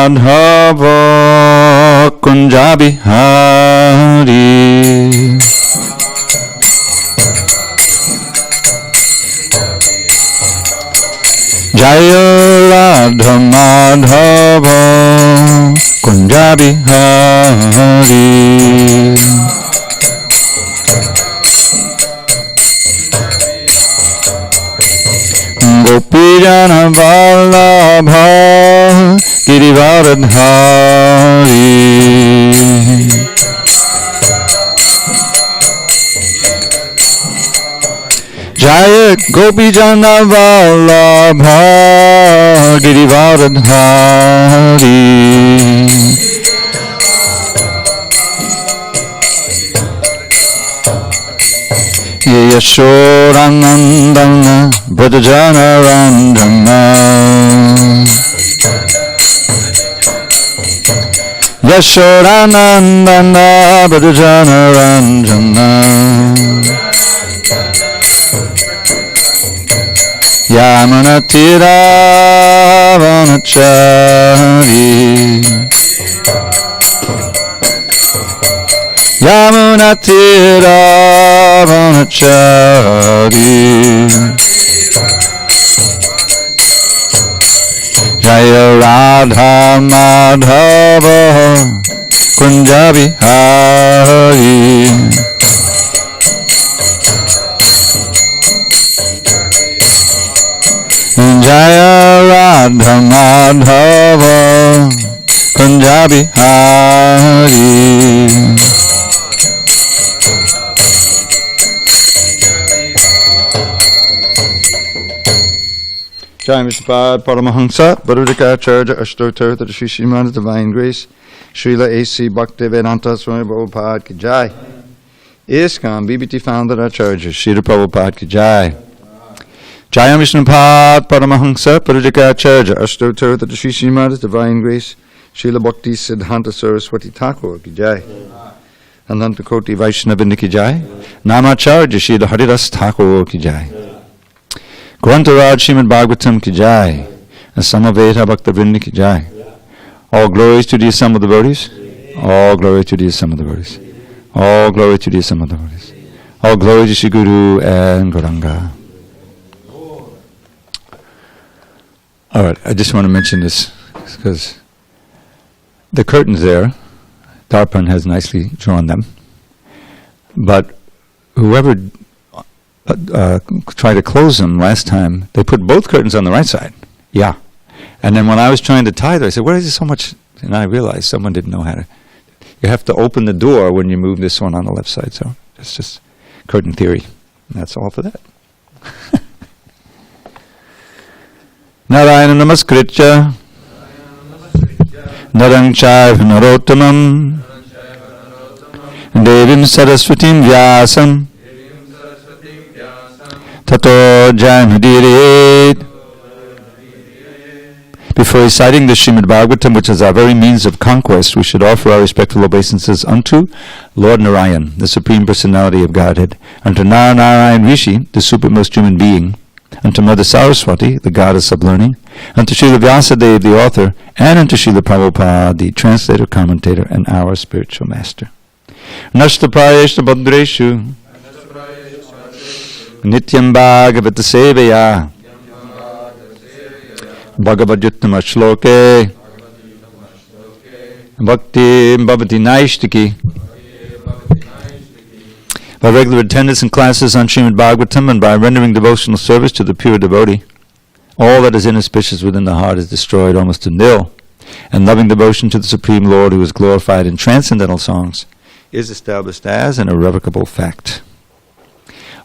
Madhava Kunja Bihari. Jaya Radha Madhava Kunja Bihari. Gopijana Vallabha Girivaradhari. Jaya Gopijana Vallabha Girivaradhari. Yashodanandana Brajajana Ranjana. Yashodanandana Brajajana Ranjana. Yamana Tira Vanachari. Yamuna Tira Vanachari. Jaya Radha Madhava Kunja Bihari. Jaya Radha Madhava Kunja Bihari. Jai Mr. Paramahansa, Bharudika Acharya Ashtotar, the Sri Srimad Divine Grace, Srila A.C. Bhakti Vedanta Swami Prabhupada Ki Jai. ISKCON BBT Founder Acharya Srila Prabhupada Ki Jai. Jai Vishnu Paramahansa, Bharudika Acharya Ashtotar, the Sri Srimad Divine Grace, Srila Bhakti Siddhanta Saraswati Thakur Ki Jai. Ananta Koti Vaishnavindra Ki Jai. Namacharya Srila Haridas Thakur Ki Jai. Grantaraj Srimad Bhagavatam Ki Jai, and Samaveta Bhakta Vrinda Ki Jai. All glories to the assembled devotees. All glory to the assembled devotees. All glory to the assembled devotees. All glory to Shri Guru and Gauranga. All right, I just want to mention this because the curtains there, Darpan has nicely drawn them, but whoever tried to close them last time, they put both curtains on the right side. Yeah. And then when I was trying to tie them, I said, why is it so much? And I realized someone didn't know how to. You have to open the door when you move this one on the left side. So it's just curtain theory. And that's all for that. Narayana Namaskritya Narang Chaiva Narottamam Devim Saraswatim Vyasam Tato Janudiriet. Before reciting the Srimad Bhagavatam, which is our very means of conquest, we should offer our respectful obeisances unto Lord Narayan, the Supreme Personality of Godhead, unto Narayan Rishi, the supremest human being, unto Mother Saraswati, the goddess of learning, unto Srila Vyasadeva, the author, and unto Srila Prabhupada, the translator, commentator, and our spiritual master. Nashtaprayeshna Bandreshu Nityam Bhagavata Sevaya Bhagavad-yuttama Shloke Bhakti Bhavati Naishtiki. By regular attendance in classes on Srimad Bhagavatam and by rendering devotional service to the pure devotee, all that is inauspicious within the heart is destroyed almost to nil, and loving devotion to the Supreme Lord, who is glorified in transcendental songs, is established as an irrevocable fact.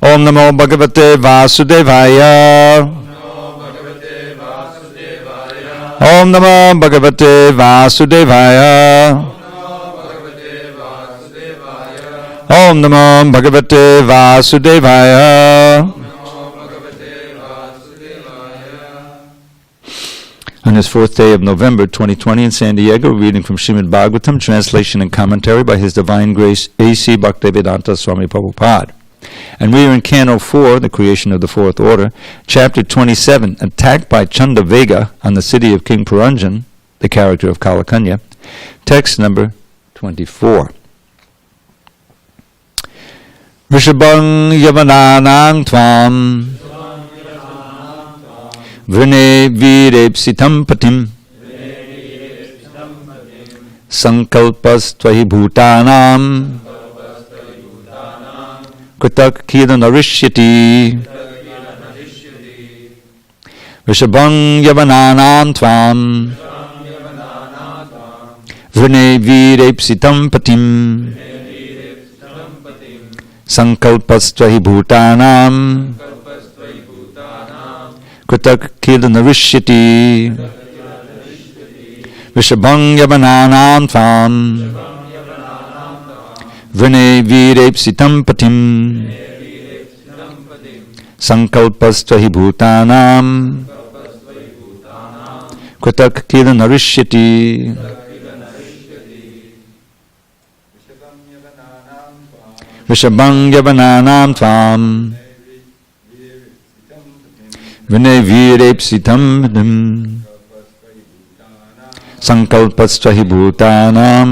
Om Namo Bhagavate Vasudevaya. Om Namo Bhagavate Vasudevaya. Om Namo Bhagavate Vasudevaya. On this fourth day of November 2020 in SanDiego, reading from Srimad Bhagavatam, translation and commentary by His Divine Grace A.C. Bhakti Vedanta Swami Prabhupada. And we are in Canto 4, the creation of the fourth order, Chapter 27, attack by Chandavega on the city of King Puranjan, the character of Kalakanya. Text number 24. Vishabhang yavananang tvam vrine virepsitam patim sankalpas tvahi bhutanam kritak kidanarishiti. Vishabhang yavananam tvam vrine virepsitam patim sankalpastvahi bhutanam kritak kidanarishiti. Vishabhang yavananam tvam vrine virepsitam patim sankalpastvahi bhutanam kritak kidanarishiti. Vishabhang yavananam tvam vinay virepsitam patim sankalpastvahi bhutanam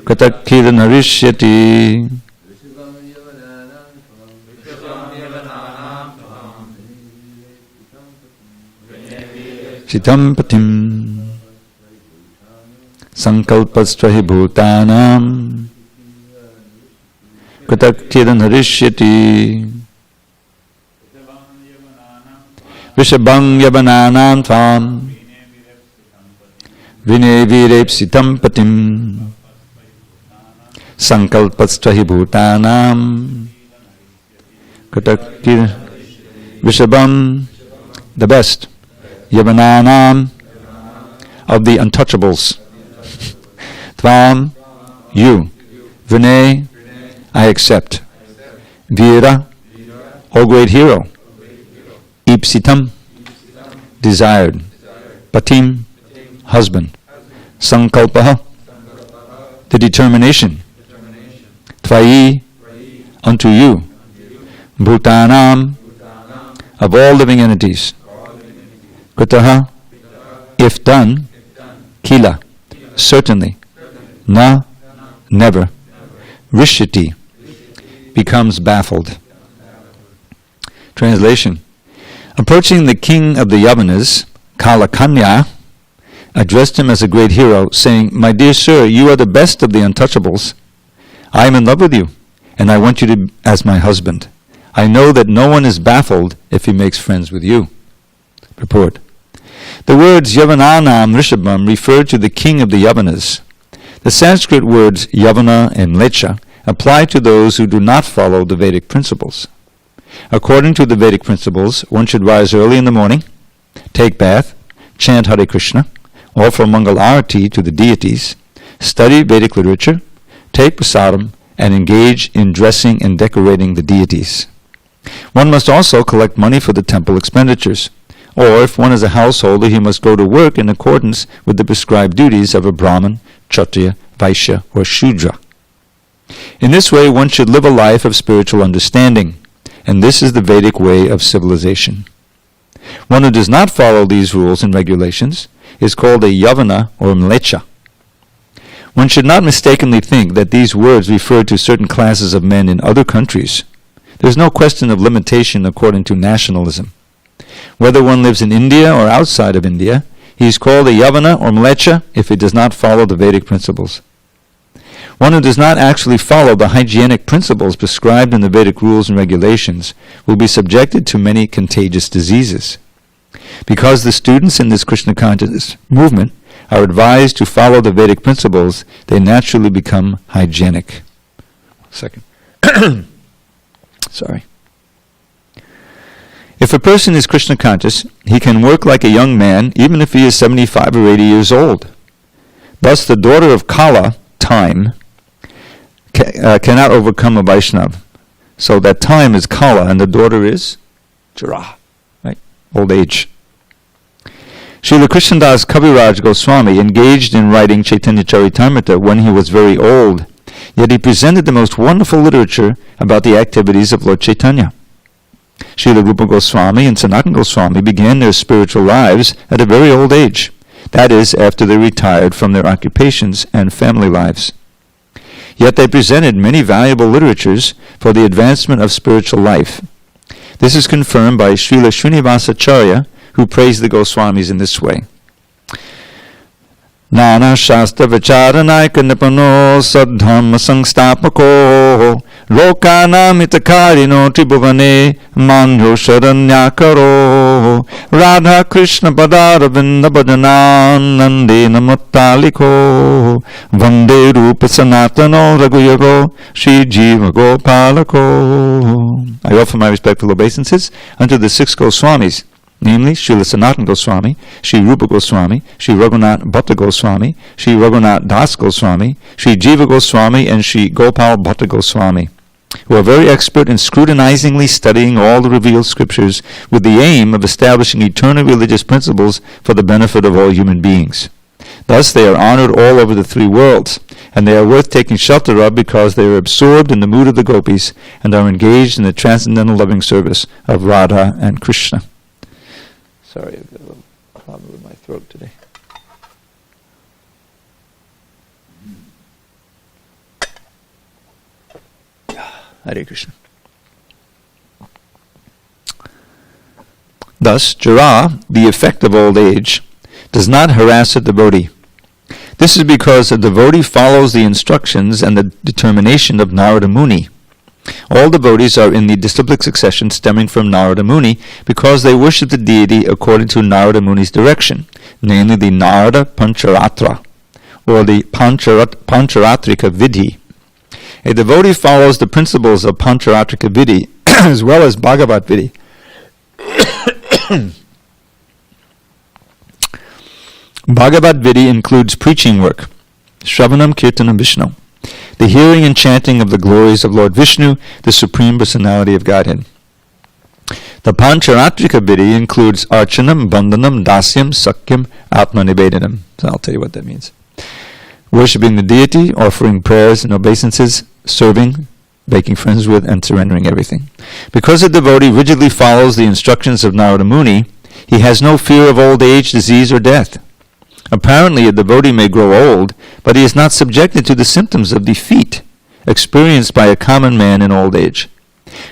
kritak kidanarishiti. Sitam patim sankalpastvahi bhutanam kritak kidanarishiti. Vishabhang yavananam tvam vinay virepsitam patim sankalpastvahi bhutanam kritak kidanarishiti. Vishabham, the best. Yavananam, of the untouchables. Tvam, you. Vinay, I accept. Vira, O great hero. Ipsitam, desired. Patim, husband. Sankalpaha, the determination. Tvayi, unto you. Bhutanam, of all living entities. Kritaha, if done. Kila, certainly. Na, never. Rishiti, becomes baffled. Translation. Approaching the king of the Yavanas, Kalakanya addressed him as a great hero, saying, "My dear sir, you are the best of the untouchables. I am in love with you, and I want you to as my husband. I know that no one is baffled if he makes friends with you." Purport. The words Yavananam Rishabham refer to the king of the Yavanas. The Sanskrit words Yavana and Lecha apply to those who do not follow the Vedic principles. According to the Vedic principles, one should rise early in the morning, take bath, chant Hare Krishna, offer Mangal Arati to the deities, study Vedic literature, take prasadam, and engage in dressing and decorating the deities. One must also collect money for the temple expenditures. Or, if one is a householder, he must go to work in accordance with the prescribed duties of a Brahmin, Kshatriya, Vaishya, or Shudra. In this way, one should live a life of spiritual understanding, and this is the Vedic way of civilization. One who does not follow these rules and regulations is called a Yavana or Mlecha. One should not mistakenly think that these words refer to certain classes of men in other countries. There is no question of limitation according to nationalism. Whether one lives in India or outside of India, he is called a Yavana or Mlecha if he does not follow the Vedic principles. One who does not actually follow the hygienic principles prescribed in the Vedic rules and regulations will be subjected to many contagious diseases. Because the students in this Krishna consciousness movement are advised to follow the Vedic principles, they naturally become hygienic. Second. Sorry. If a person is Krishna conscious, he can work like a young man even if he is 75 or 80 years old. Thus the daughter of Kala, time, cannot overcome a Vaishnav. So that time is Kala and the daughter is Jara, right? Old age. Srila Krishnadas Kaviraj Goswami engaged in writing Chaitanya Charitamrita when he was very old, yet he presented the most wonderful literature about the activities of Lord Chaitanya. Srila Rupa Goswami and Sanatana Goswami began their spiritual lives at a very old age, that is, after they retired from their occupations and family lives. Yet they presented many valuable literatures for the advancement of spiritual life. This is confirmed by Srila Srinivasacharya, who praised the Goswamis in this way. Nana Shastra Vicharanaika Nipano Sadharma Sangstapako Lokanam Itakarino Tribhuvane Manyo Sharanyakaro Radha Krishna Padara Vinda Bhajanan Nandena Muttaliko Vande Rupa Sanatano Raghuyago Shri Jiva Gopalako. I offer my respectful obeisances unto the 6 Goswamis, namely Srila Sanatana Goswami, Sri Rupa Goswami, Sri Raghunath Bhatta Goswami, Sri Raghunath Das Goswami, Sri Jiva Goswami, and Sri Gopal Bhatta Goswami, who are very expert in scrutinizingly studying all the revealed scriptures with the aim of establishing eternal religious principles for the benefit of all human beings. Thus they are honored all over the 3 worlds, and they are worth taking shelter of because they are absorbed in the mood of the gopis and are engaged in the transcendental loving service of Radha and Krishna. Sorry, I've got a little problem with my throat today. Hare Krishna. Thus, jara, the effect of old age, does not harass a devotee. This is because a devotee follows the instructions and the determination of Narada Muni. All devotees are in the disciplic succession stemming from Narada Muni because they worship the deity according to Narada Muni's direction, namely the Narada Pancharatra, or the Pancharatrika Vidhi. A devotee follows the principles of Pancharatrika Vidhi as well as Bhagavat Vidhi. Bhagavat Vidhi includes preaching work, Shravanam Kirtanam Vishnu, the hearing and chanting of the glories of Lord Vishnu, the Supreme Personality of Godhead. The Pancharatrika Vidhi includes Archanam, Bandhanam, Dasyam, Sakyam, Atmanivedanam. So I'll tell you what that means. Worshipping the deity, offering prayers and obeisances, serving, making friends with, and surrendering everything. Because a devotee rigidly follows the instructions of Narada Muni, he has no fear of old age, disease, or death. Apparently, a devotee may grow old, but he is not subjected to the symptoms of defeat experienced by a common man in old age.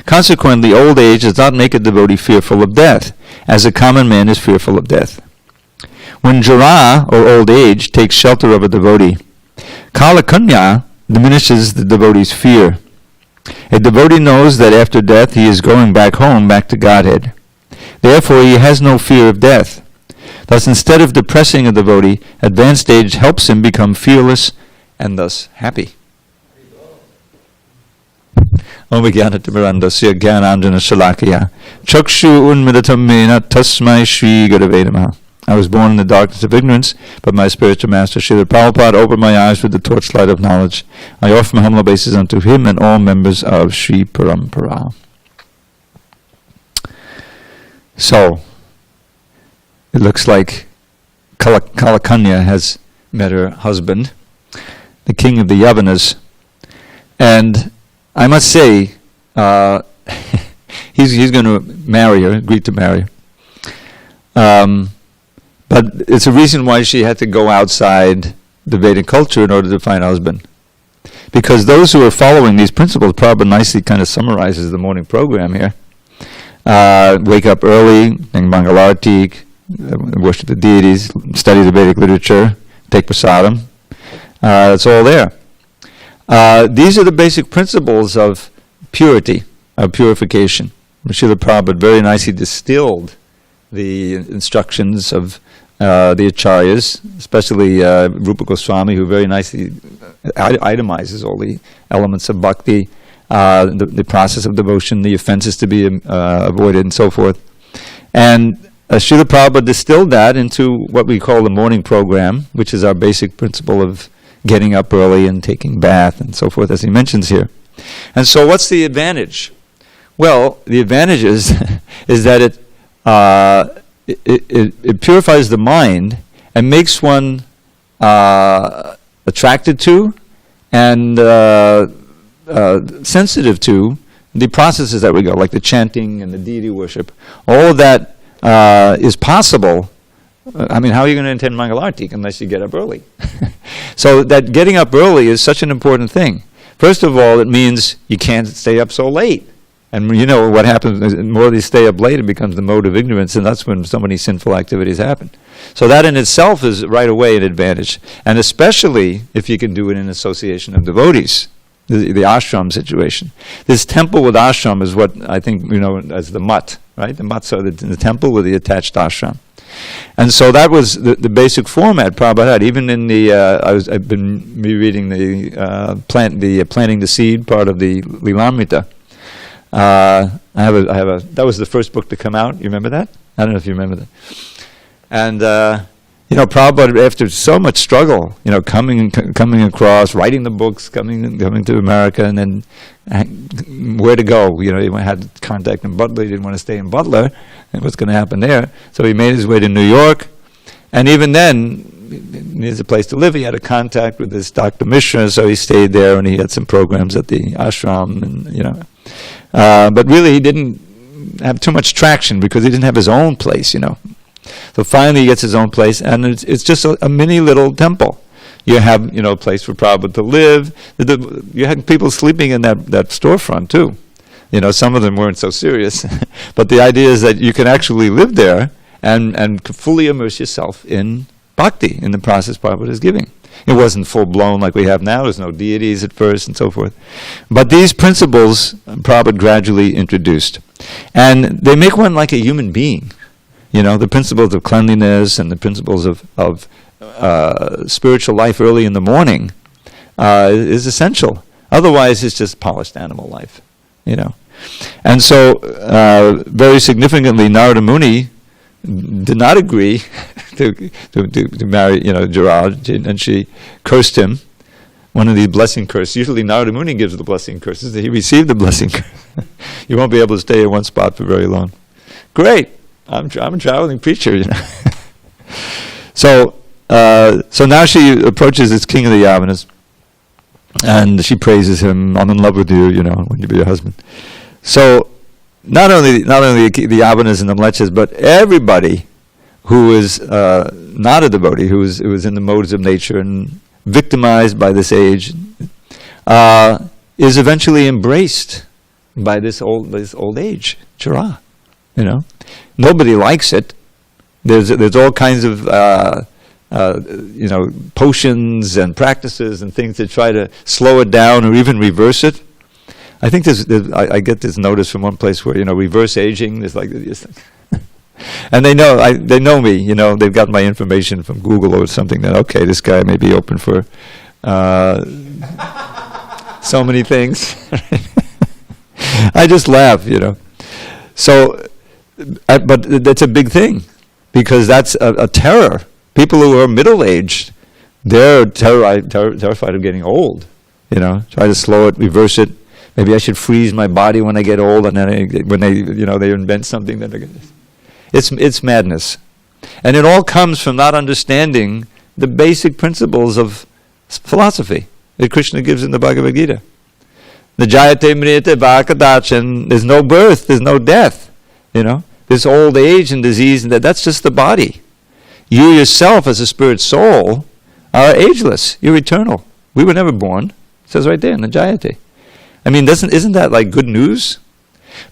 Consequently, old age does not make a devotee fearful of death, as a common man is fearful of death. When jara, or old age, takes shelter of a devotee, kalakanya diminishes the devotee's fear. A devotee knows that after death he is going back home, back to Godhead. Therefore, he has no fear of death. Thus, instead of depressing a devotee, advanced age helps him become fearless and thus happy. Om Jnanatimirandasya Jnananjana Shalakaya Chakshu Unmidatam Mena Tasmai Shri Gurave Namaha. I was born in the darkness of ignorance, but my spiritual master, Srila Prabhupada, opened my eyes with the torchlight of knowledge. I offer my humble obeisances unto him and all members of Sri Parampara. So, it looks like Kalakanya has met her husband, the king of the Yavanas, and I must say, he's going to marry her, agreed to marry her. But it's a reason why she had to go outside the Vedic culture in order to find a husband. Because those who are following these principles, Prabhupada nicely kind of summarizes the morning program here. Wake up early, sing Mangalarti, worship the deities, study the Vedic literature, take prasadam. It's all there. These are the basic principles of purity, of purification. Srila Prabhupada very nicely distilled the instructions of the acharyas, especially Rupa Goswami, who very nicely itemizes all the elements of bhakti, the process of devotion, the offenses to be avoided, and so forth. And Srila Prabhupada distilled that into what we call the morning program, which is our basic principle of getting up early and taking bath and so forth, as he mentions here. And so what's the advantage? Well, the advantage is that it purifies the mind and makes one attracted to and sensitive to the processes that we go, like the chanting and the deity worship. All of that is possible I mean, how are you going to attend Mangalarti unless you get up early? So that getting up early is such an important thing. First of all, it means you can't stay up so late. And you know what happens, the more they stay up late, it becomes the mode of ignorance, and that's when so many sinful activities happen. So that in itself is right away an advantage. And especially if you can do it in association of devotees, the ashram situation. This temple with ashram is what I think, as the mutt, right? The mutts are the temple with the attached ashram. And so that was the basic format Prabhupada had. Even in the, I've been rereading the planting the seed part of the Lilamrita. That was the first book to come out. You remember that? I don't know if you remember that. And Prabhupada, after so much struggle, coming across, writing the books, coming to America, and then where to go? He had contact in Butler. He didn't want to stay in Butler, and what's going to happen there? So he made his way to New York, and even then, he needs a place to live. He had a contact with this Dr. Mishra, so he stayed there, and he had some programs at the ashram, and but really he didn't have too much traction because he didn't have his own place, So finally he gets his own place, and it's just a mini little temple. You have, a place for Prabhupada to live. You had people sleeping in that storefront too. Some of them weren't so serious. But the idea is that you can actually live there and fully immerse yourself in bhakti, in the process Prabhupada is giving. It wasn't full-blown like we have now. There's no deities at first and so forth. But these principles Prabhupada gradually introduced. And they make one like a human being. The principles of cleanliness and the principles of spiritual life early in the morning is essential. Otherwise, it's just polished animal life, And so, very significantly, Narada Muni did not agree to marry, Jarad, and she cursed him. One of these blessing curses. Usually Narada Muni gives the blessing curses. He received the blessing curse. You won't be able to stay in one spot for very long. Great. I'm a traveling preacher, So now she approaches this king of the Yavanas, and she praises him. I'm in love with you, when you be your husband. So not only the Yavanas and the Mlechas, but everybody who is not a devotee, who is in the modes of nature and victimized by this age, is eventually embraced by this old age, chara. Nobody likes it. There's all kinds of potions and practices and things to try to slow it down or even reverse it. I think I get this notice from one place where reverse aging. There's like this thing. And they know me. They've got my information from Google or something. That okay, this guy may be open for so many things. I just laugh, So. But that's a big thing, because that's a terror. People who are middle-aged, they're terrified of getting old. Try to slow it, reverse it. Maybe I should freeze my body when I get old, and then when they invent something that it's madness, and it all comes from not understanding the basic principles of philosophy that Krishna gives in the Bhagavad Gita. The Jayate Mrita Vakadachan. There's no birth, there's no death. This old age and disease, and that's just the body. You yourself, as a spirit soul, are ageless. You're eternal. We were never born. It says right there in the Jayate. I mean, isn't that like good news?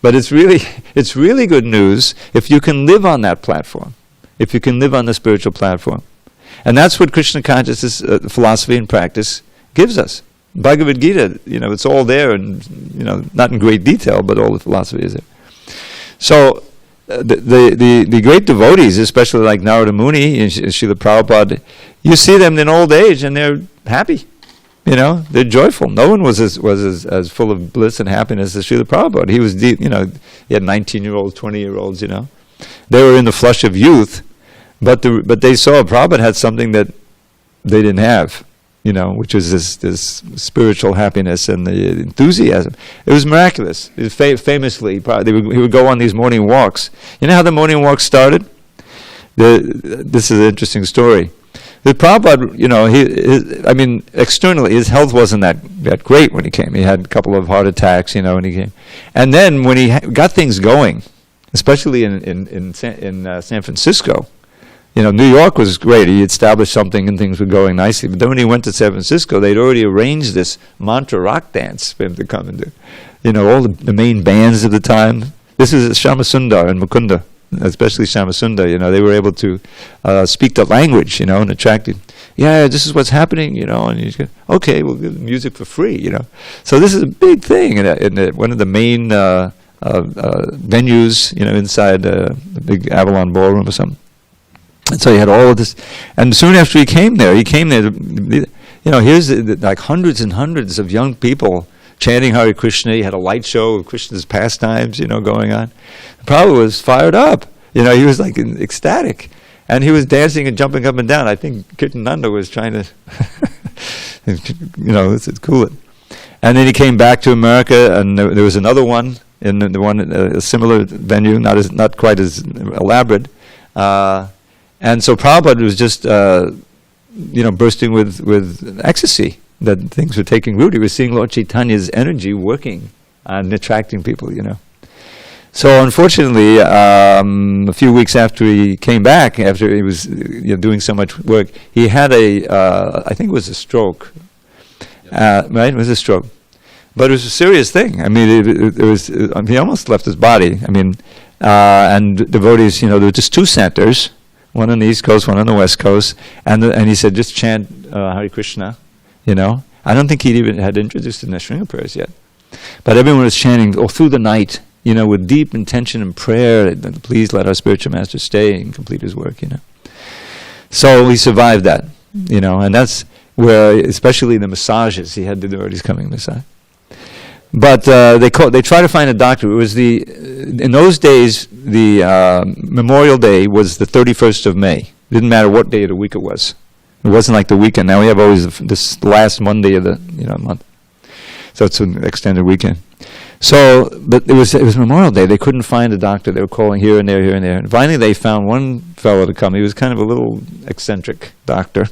But it's really good news if you can live on that platform, if you can live on the spiritual platform. And that's what Krishna consciousness philosophy and practice gives us. Bhagavad Gita, it's all there, and not in great detail, but all the philosophy is there. So the great devotees, especially like Narada Muni and Srila Prabhupada, you see them in old age and they're happy. They're joyful. No one was as full of bliss and happiness as Srila Prabhupada. He was deep, he had 19-year-olds, 20-year-olds, They were in the flush of youth, but they saw Prabhupada had something that they didn't have. Which was this spiritual happiness and the enthusiasm. It was miraculous. It was famously, he would go on these morning walks. You know how the morning walks started? This is an interesting story. The Prabhupada, externally, his health wasn't that great when he came. He had a couple of heart attacks, when he came. And then when he got things going, especially in San Francisco, New York was great. He established something and things were going nicely. But then when he went to San Francisco, they'd already arranged this mantra rock dance for him to come and do. All the main bands of the time. This is Shamasundar and Mukunda, especially Shamasundar. They were able to speak the language, and attract him. Yeah, this is what's happening, and he's going, okay, we'll give the music for free, So this is a big thing in one of the main venues, inside the big Avalon Ballroom or something. And so he had all of this. And soon after he came there, here's like hundreds and hundreds of young people chanting Hare Krishna. He had a light show of Krishna's pastimes, going on. The Prabhupada was fired up. He was like ecstatic. And he was dancing and jumping up and down. I think Kirtananda was trying to, it's cool. And then he came back to America, and there was another one in a similar venue, not quite as elaborate. And so Prabhupada was just, bursting with ecstasy that things were taking root. He was seeing Lord Chaitanya's energy working and attracting people, So unfortunately, a few weeks after he came back, after he was doing so much work, he had I think it was a stroke. Right? It was a stroke. But it was a serious thing. I mean, it was. He almost left his body. I mean, and devotees, there were just two centers, one on the East Coast, one on the West Coast, and he said, just chant Hare Krishna, I don't think he'd even had introduced the Nashringa prayers yet. But everyone was chanting all through the night, with deep intention and prayer, please let our spiritual master stay and complete his work, So he survived that, and that's where, especially the massages, he had the devotees coming massage. But they tried to find a doctor. It was in those days, the Memorial Day was the 31st of May. It didn't matter what day of the week it was. It wasn't like the weekend. Now we have always this last Monday of the month. So it's an extended weekend. So, but it was Memorial Day. They couldn't find a doctor. They were calling here and there, here and there. And finally they found one fellow to come. He was kind of a little eccentric doctor.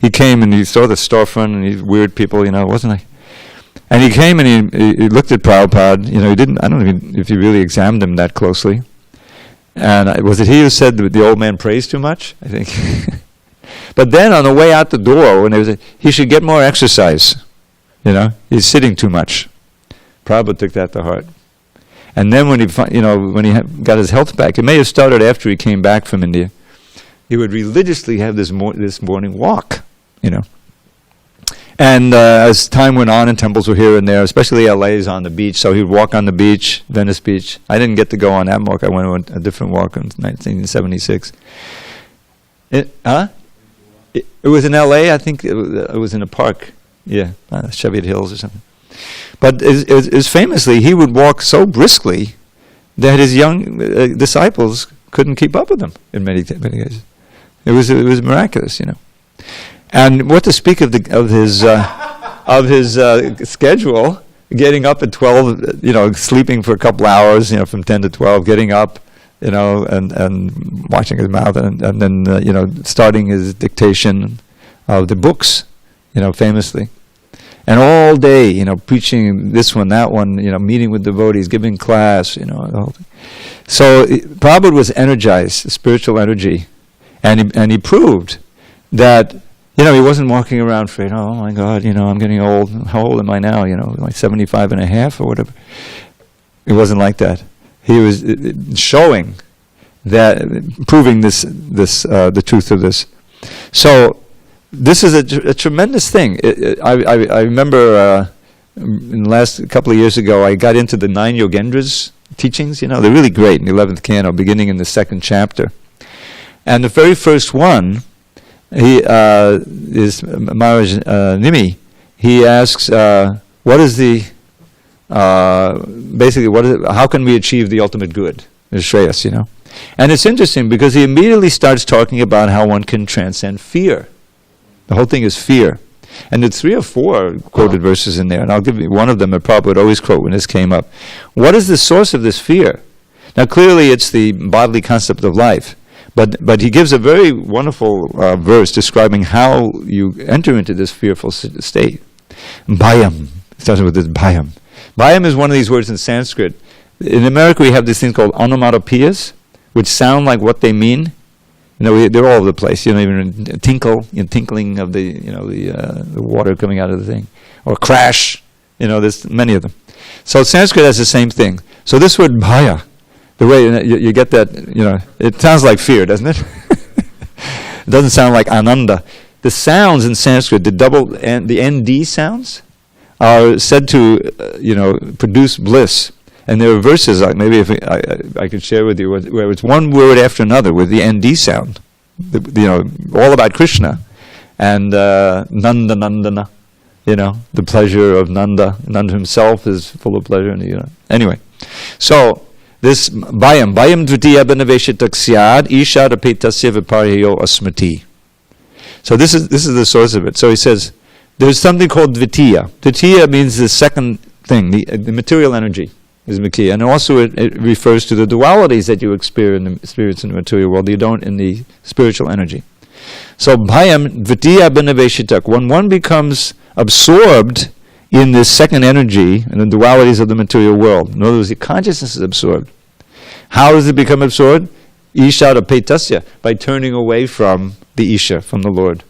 He came and he saw the storefront and these weird people, it wasn't like... And he came and he looked at Prabhupada. He didn't. I don't know if he really examined him that closely. And was it he who said that the old man prays too much? I think. But then on the way out the door, when he should get more exercise. He's sitting too much. Prabhupada took that to heart. And then when he got his health back, it may have started after he came back from India. He would religiously have this morning walk. And as time went on and temples were here and there, especially LA's on the beach, so he'd walk on the beach, Venice Beach. I didn't get to go on that walk. I went on a different walk in 1976. It was in LA, I think it was in a park. Yeah, Cheviot Hills or something. But as famously, he would walk so briskly that his young disciples couldn't keep up with him in many cases. It was miraculous, And what to speak of his schedule? Getting up at 12, sleeping for a couple hours, from 10 to 12, getting up, and watching his mouth, and then starting his dictation of the books, famously, and all day, preaching this one, that one, meeting with devotees, giving class, the whole thing. So Prabhupada was energized, spiritual energy, and he proved that. He wasn't walking around afraid, oh my God, I'm getting old. How old am I now? Like 75 and a half or whatever. It wasn't like that. He was showing that, proving the truth of this. So this is a tremendous thing. I remember in the last couple of years ago, I got into the 9 Yogendras teachings. They're really great in the 11th canto, beginning in the 2nd chapter. And the very first one, he is Maharaj Nimi. He asks, "What is how can we achieve the ultimate good?" The Shreyas, And it's interesting because he immediately starts talking about how one can transcend fear. The whole thing is fear, and there's 3 or 4 quoted verses in there, and I'll give you one of them. I probably would always quote when this came up. What is the source of this fear? Now, clearly, it's the bodily concept of life. But he gives a very wonderful verse describing how you enter into this fearful state. Bhayam. Starting with this bhayam. Bhayam is one of these words in Sanskrit. In America we have this thing called onomatopoeias, which sound like what they mean. They're all over the place. Even tinkling of the water coming out of the thing, or crash. There's many of them. So Sanskrit has the same thing. So this word bhaya, the way you get that, it sounds like fear, doesn't it? It doesn't sound like ananda. The sounds in Sanskrit, the ND sounds, are said to, produce bliss. And there are verses, maybe if I could share with you, where it's one word after another with the ND sound, all about Krishna, and Nanda Nandana, the pleasure of Nanda. Nanda himself is full of pleasure, and anyway. So this Bhayam Dvitiya Benaveshitak Syad Isha Rapetasya Viparyo Asmati. So this is the source of it. So he says there's something called Dvitiya. Dvitiya means the second thing, the material energy is Makhiya. And also it refers to the dualities that you experience in the material world, you don't in the spiritual energy. So Bhayam Dvitiya Benaveshitak, when one becomes absorbed in this second energy and the dualities of the material world, in other words, the consciousness is absorbed. How does it become absorbed? Isha Rapetasya, by turning away from the Isha, from the Lord.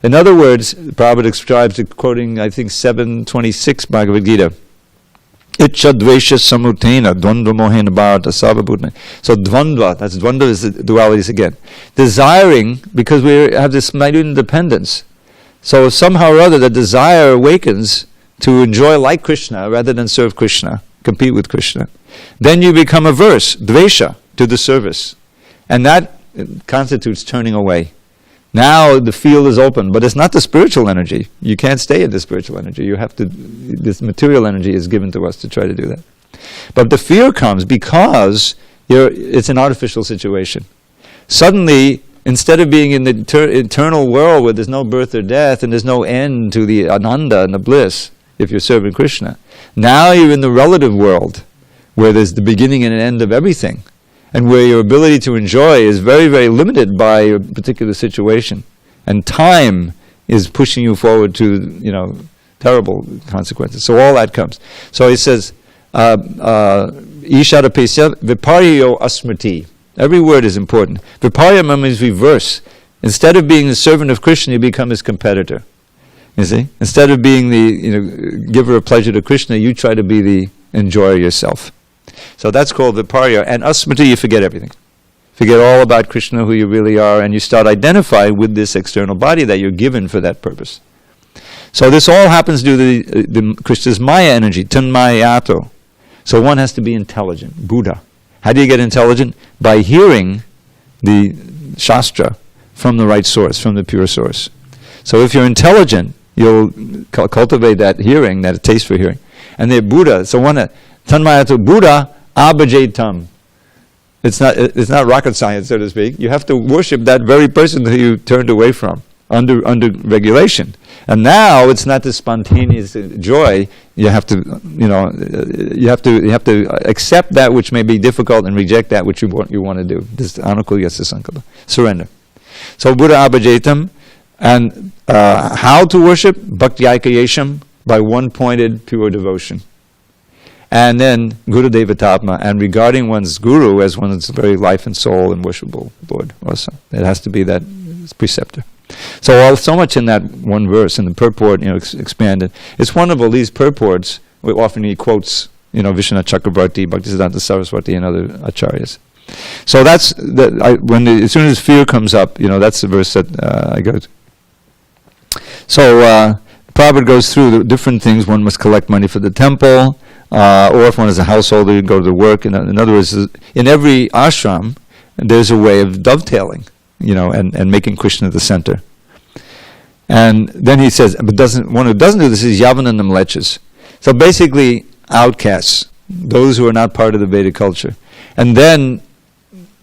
In other words, Prabhupada describes it, quoting, I think, 726 Bhagavad Gita. Icha dvesha samutena dvandva mohena bharata sarvabhutana. So dvandva, dvandva is the dualities again. Desiring, because we have this minute dependence. So somehow or other the desire awakens to enjoy like Krishna rather than serve Krishna, compete with Krishna. Then you become averse, dvesha, to the service. And that constitutes turning away. Now the field is open, but it's not the spiritual energy. You can't stay in the spiritual energy. You have to, this material energy is given to us to try to do that. But the fear comes because it's an artificial situation. Suddenly, instead of being in the eternal world where there's no birth or death and there's no end to the ananda and the bliss, if you're serving Krishna, now you're in the relative world where there's the beginning and an end of everything, and where your ability to enjoy is very, very limited by a particular situation. And time is pushing you forward to, terrible consequences. So all that comes. So he says, Ishara Pesya Viparyo Asmriti. Every word is important. Viparya means reverse. Instead of being the servant of Krishna, you become his competitor. You see? Instead of being the giver of pleasure to Krishna, you try to be the enjoyer yourself. So that's called Viparya. And Asmriti, you forget everything. Forget all about Krishna, who you really are, and you start identifying with this external body that you're given for that purpose. So this all happens due to the Krishna's Maya energy, Tanmayato. So one has to be intelligent, Buddha. How do you get intelligent? By hearing the Shastra from the right source, from the pure source. So if you're intelligent, you'll cultivate that hearing, that taste for hearing. And they're Buddha. So one, Tanmayato Buddha abhajetam. It's not rocket science, so to speak. You have to worship that very person who you turned away from under regulation. And now it's not the spontaneous joy. You have to, you have to accept that which may be difficult and reject that which you want to do. This anukul yasa sankalpa. Surrender. So Buddha abhajetam, and how to worship? Bhakti yesham, by one-pointed pure devotion. And then Guru Devatapma, and regarding one's guru as one's very life and soul and worshipable Lord also. It has to be that preceptor. So much in that one verse, and the purport, expanded. It's wonderful, these purports, often he quotes, Vishwanath Chakrabarti, Bhaktisiddhanta Saraswati, and other acharyas. So that's, as soon as fear comes up, that's the verse that I go to. So Prabhupada goes through the different things. One must collect money for the temple, or if one is a householder, you go to work. In other words, in every ashram, there's a way of dovetailing, and making Krishna the center. And then he says, but one who doesn't do this is yavananam leches. So basically, outcasts, those who are not part of the Vedic culture. And then,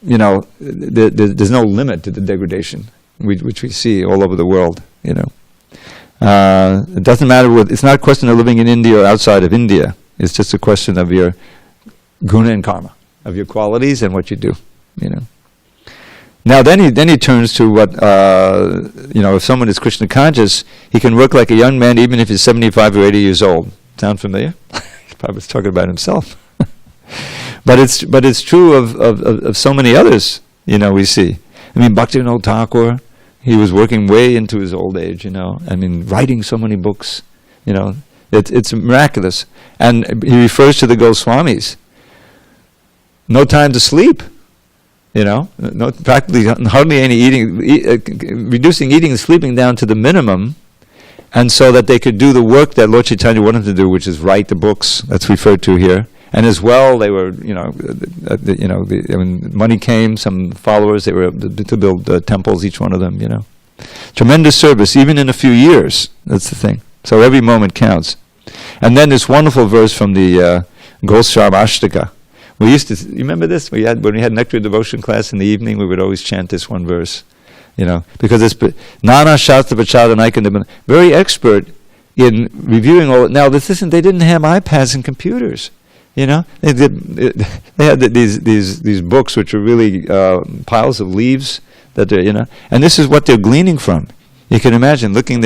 there's no limit to the degradation, which we see all over the world, It doesn't matter it's not a question of living in India or outside of India. It's just a question of your guna and karma, of your qualities and what you do, Now then he turns to what, if someone is Krishna conscious, he can work like a young man even if he's 75 or 80 years old. Sound familiar? He probably was talking about himself. But it's true of so many others, we see. I mean, Bhaktivinoda Thakur, he was working way into his old age, I mean, writing so many books, it's miraculous. And he refers to the Goswamis. No time to sleep, no, practically hardly any eating, reducing eating and sleeping down to the minimum, and so that they could do the work that Lord Chaitanya wanted them to do, which is write the books that's referred to here. And as well, they were, when money came, some followers, they were to build temples, each one of them, Tremendous service, even in a few years. That's the thing. So every moment counts. And then this wonderful verse from the Goswami Ashtaka. We used to, you remember this? When we had Nectar Devotion class in the evening, we would always chant this one verse, because it's Nana Shastra Vachadanaikandam, very expert in reviewing all. Now, they didn't have iPads and computers. They had these books which are really piles of leaves that they're, and this is what they're gleaning from. You can imagine looking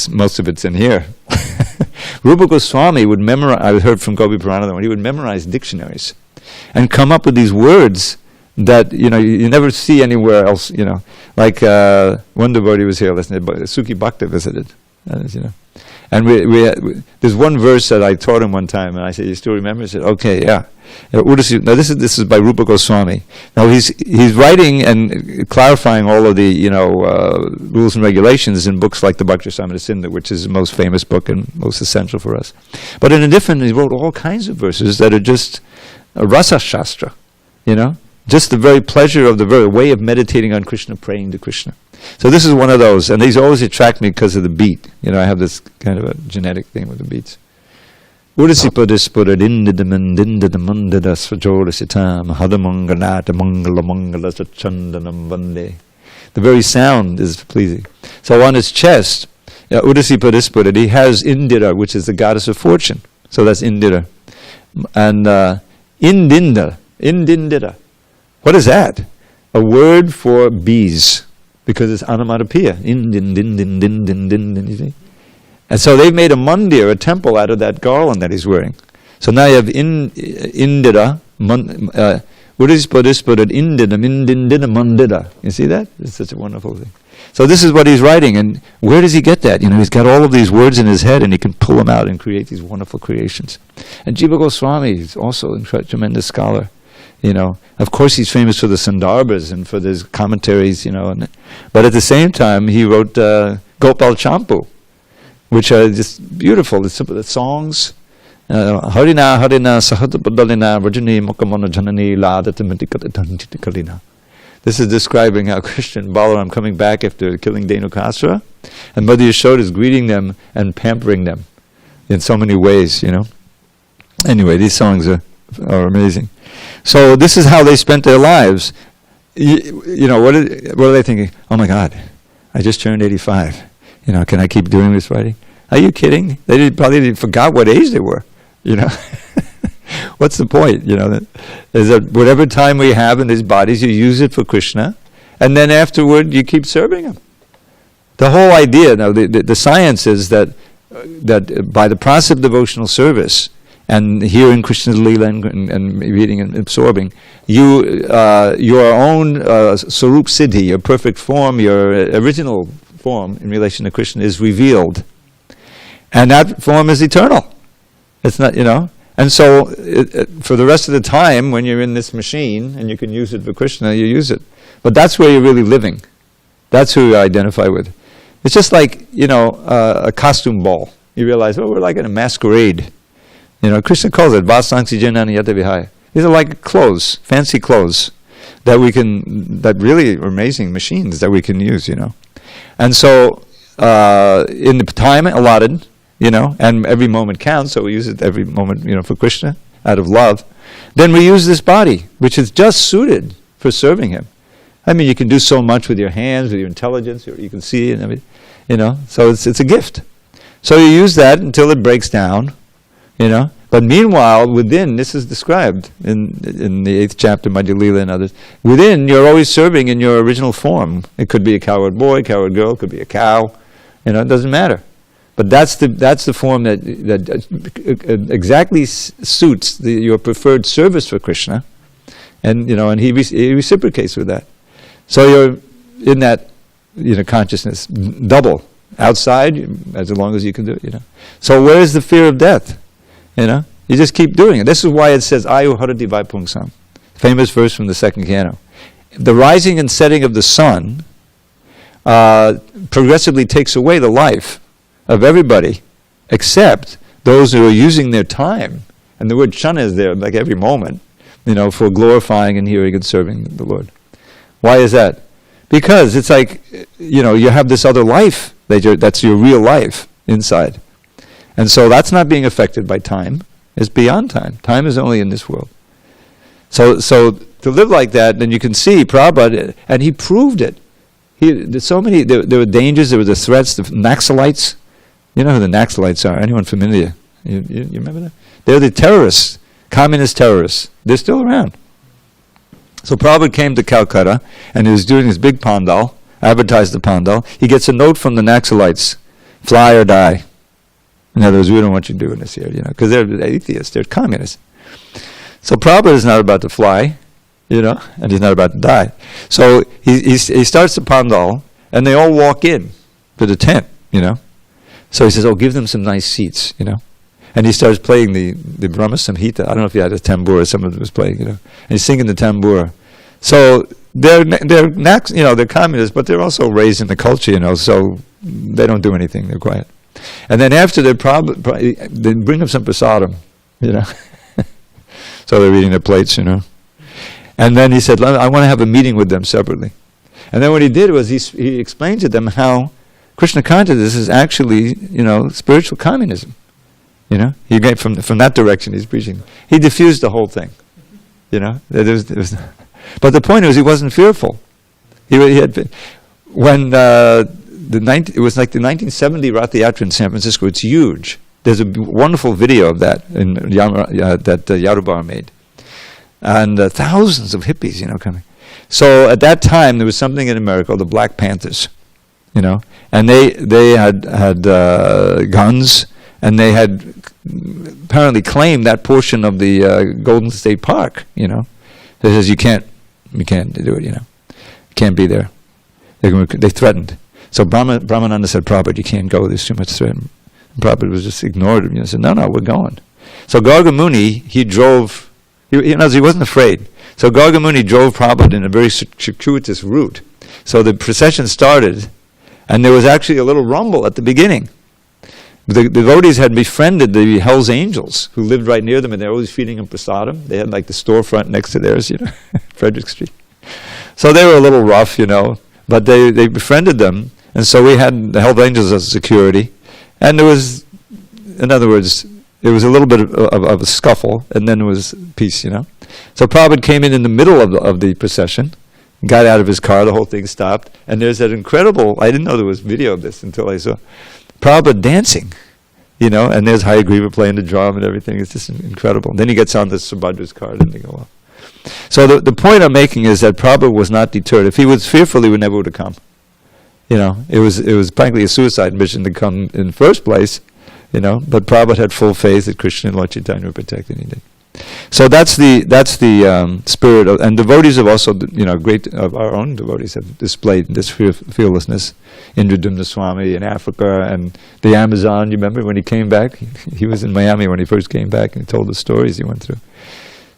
most of it's in here. Rupa Goswami would memorize, I heard from Gopi Puranadam, he would memorize dictionaries and come up with these words that, you never see anywhere else, like one devotee was here listening, Suki Bhakta visited, And there's one verse that I taught him one time, and I said, "You still remember?" He said, "Okay, yeah." Now this is by Rupa Goswami. Now he's writing and clarifying all of the rules and regulations in books like the Bhakti Samhita, which is the most famous book and most essential for us. But in a different, he wrote all kinds of verses that are just rasa shastra, just the very pleasure of the very way of meditating on Krishna, praying to Krishna. So this is one of those, and these always attract me because of the beat. I have this kind of a genetic thing with the beats. The very sound is pleasing. So on his chest, he has Indira, which is the goddess of fortune. So that's Indira. And Indindira. What is that? A word for bees. Because it's onomatopoeia. You see? And so they've made a mandir, a temple, out of that garland that he's wearing. So now you have Indira, Mandira. You see that? It's such a wonderful thing. So this is what he's writing, and where does he get that? He's got all of these words in his head, and he can pull them out and create these wonderful creations. And Jiva Goswami is also a tremendous scholar. Of course he's famous for the Sandarbhas and for his commentaries, but at the same time he wrote Gopal Champu, which are just beautiful. It's simple. The songs, Harina Harina Sahatapadalina Rajani Mukamana Janani Ladatamatikatantikalina. This is describing how Krishna and Balaram coming back after killing Dhenukasura, and Mother Yashoda is greeting them and pampering them in so many ways, Anyway, these songs are amazing. So this is how they spent their lives. What are they thinking? Oh my God, I just turned 85. Can I keep doing this writing? Are you kidding? They probably forgot what age they were. What's the point? Is that whatever time we have in these bodies, you use it for Krishna, and then afterward you keep serving Him. The whole idea, now the science is that by the process of devotional service, and hearing Krishna's Leela and reading and absorbing, your own Sarup Siddhi, your perfect form, your original form in relation to Krishna is revealed. And that form is eternal. It's not, And so for the rest of the time, when you're in this machine and you can use it for Krishna, you use it. But that's where you're really living. That's who you identify with. It's just like, a costume ball. You realize, we're like in a masquerade. Krishna calls it Vasangsi Janani Yata Vihaya. These are like clothes, fancy clothes, that really are amazing machines that we can use, And so, in the time allotted, and every moment counts, so we use it every moment, for Krishna, out of love. Then we use this body, which is just suited for serving Him. I mean, you can do so much with your hands, with your intelligence, you can see and everything, so it's a gift. So you use that until it breaks down, But meanwhile, within, this is described in the 8th chapter, Madhya Lila and others, within, you're always serving in your original form. It could be a cowherd boy, cowherd girl, it could be a cow, it doesn't matter. But that's the form that exactly suits your preferred service for Krishna, and and he reciprocates with that. So you're in that, consciousness, double. Outside, as long as you can do it, So where is the fear of death? You just keep doing it. This is why it says, Ayu harati vaipungsam. Famous verse from the second canto. The rising and setting of the sun progressively takes away the life of everybody, except those who are using their time. And the word shana is there, like every moment, for glorifying and hearing and serving the Lord. Why is that? Because it's like, you have this other life, that's your real life inside. And so that's not being affected by time. It's beyond time. Time is only in this world. So to live like that, then you can see Prabhupada, and he proved it. There's so many, there were dangers, there were the threats, the Naxalites. You know who the Naxalites are? Anyone familiar? You remember that? They're the terrorists, communist terrorists. They're still around. So Prabhupada came to Calcutta, and he was doing his big pandal, advertised the pandal. He gets a note from the Naxalites, fly or die. In other words, we don't want you doing this here, because they're atheists, they're communists. So Prabhupada is not about to fly, and he's not about to die. So he starts the pandal, and they all walk in to the tent, So he says, give them some nice seats, And he starts playing the Brahma Samhita. I don't know if he had a tambura, someone was playing, And he's singing the tambura. So they're communists, but they're also raised in the culture, so they don't do anything, they're quiet. And then after they bring up some prasadam, So they're eating their plates, And then he said, I want to have a meeting with them separately. And then what he did was he explained to them how Krishna consciousness is actually, spiritual communism. He got from that direction he's preaching. He diffused the whole thing. But the point was he wasn't fearful. It was like the 1970 Rath Yatra in San Francisco. It's huge. There's a wonderful video of that that Yarubar made. And thousands of hippies, coming. So at that time, there was something in America called the Black Panthers, and they had guns, and they had apparently claimed that portion of the Golden State Park, It says you can't do it, You can't be there. They threatened. So Brahmananda said, Prabhupada, you can't go, there's too much threat. And Prabhupada was just ignored him. He said, no, we're going. So Gargamuni, he drove, he wasn't afraid. So Gargamuni drove Prabhupada in a very circuitous route. So the procession started, and there was actually a little rumble at the beginning. The devotees had befriended the Hell's Angels, who lived right near them, and they were always feeding them prasadam. They had like the storefront next to theirs, Frederick Street. So they were a little rough, but they befriended them, and so we had the Hell's Angels as security. And there was, in other words, it was a little bit of a scuffle, and then it was peace, So Prabhupada came in the middle of the procession, got out of his car, the whole thing stopped, and there's that incredible, I didn't know there was video of this until I saw Prabhupada dancing, and there's Hayagriva playing the drum and everything. It's just incredible. Then he gets on the Subhadra's car, and they go off. So the point I'm making is that Prabhupada was not deterred. If he was fearful, he would never would have come. It was frankly a suicide mission to come in the first place, but Prabhupada had full faith that Krishna and Lord Chaitanya would protect, and he did. So that's the spirit of, and devotees have also, great of our own devotees have displayed this fearlessness. Indradumna Swami in Africa, and the Amazon. You remember when he came back? He was in Miami when he first came back, and he told the stories he went through.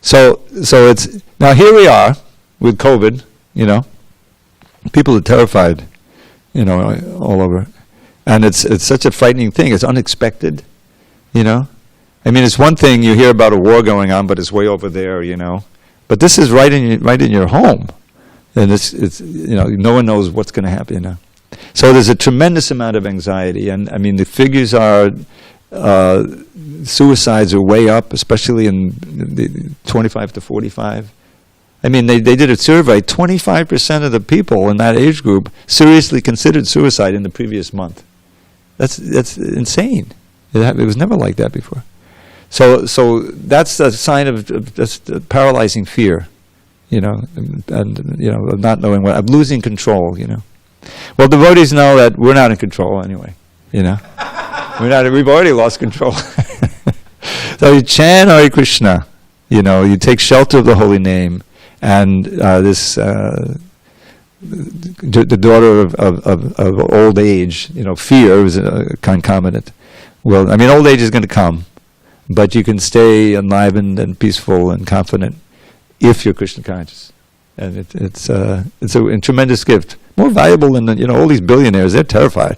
So it's now here we are with COVID. People are terrified. All over, and it's such a frightening thing. It's unexpected. It's one thing you hear about a war going on, but it's way over there. But this is right in your home, and it's no one knows what's going to happen. So there's a tremendous amount of anxiety, and the figures are suicides are way up, especially in the 25 to 45. They did a survey. 25% of the people in that age group seriously considered suicide in the previous month. That's insane. It was never like that before. So that's a sign of just paralyzing fear, and of not knowing of losing control, Well, devotees know that we're not in control anyway, We've already lost control. So you chant Hare Krishna, you take shelter of the holy name, and this the daughter of old age, fear is concomitant. Well, I mean, old age is going to come, but you can stay enlivened and peaceful and confident if you're Krishna conscious. And it's a tremendous gift. More valuable than, all these billionaires. They're terrified,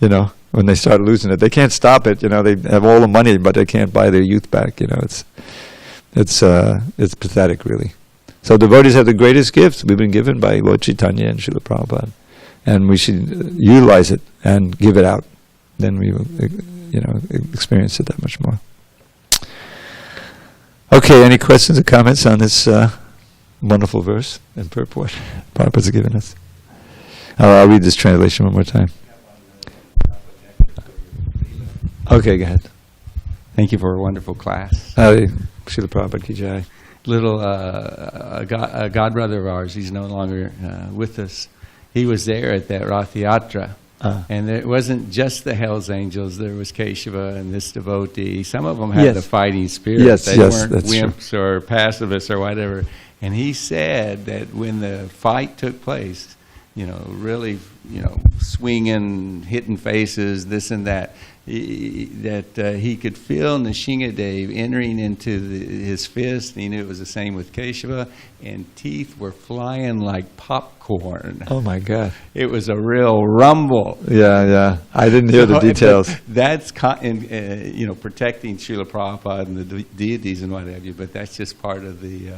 when they start losing it. They can't stop it, they have all the money, but they can't buy their youth back, It's pathetic, really. So devotees have the greatest gifts we've been given by Lord Chaitanya and Srila Prabhupada. And we should utilize it and give it out. Then we will, experience it that much more. Okay, any questions or comments on this wonderful verse and purport Prabhupada's given us? I'll read this translation one more time. Okay, go ahead. Thank you for a wonderful class. Srila Prabhupada ki jai. Little a god brother of ours, he's no longer with us. He was there at that Rath Yatra. And it wasn't just the Hells Angels. There was Keshava and this devotee. Some of them had the fighting spirit. They weren't wimps or pacifists or whatever. And he said that when the fight took place, really, swinging, hitting faces, this and that, he could feel Nrsingadev entering into his fist. He knew it was the same with Keshava, and teeth were flying like popcorn. Oh my God! It was a real rumble. Yeah. I didn't hear the details. That's protecting Srila Prabhupada and the deities and what have you. But that's just part of the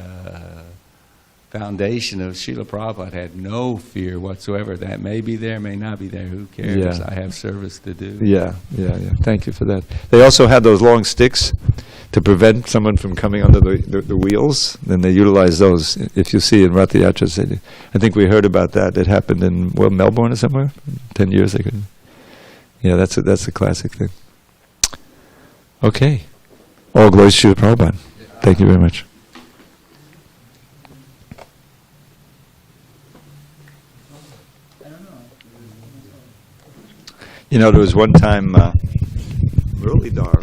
foundation of Srila Prabhupada. Had no fear whatsoever. That may be there, may not be there. Who cares? Yeah. I have service to do. Yeah. Thank you for that. They also had those long sticks to prevent someone from coming under the wheels. Then they utilize those. If you see in Rath Yatras, I think we heard about that. It happened in Melbourne or somewhere 10 years ago. Yeah, that's a classic thing. Okay. All glories to Srila Prabhupada. Thank you very much. There was one time, Murali Dhar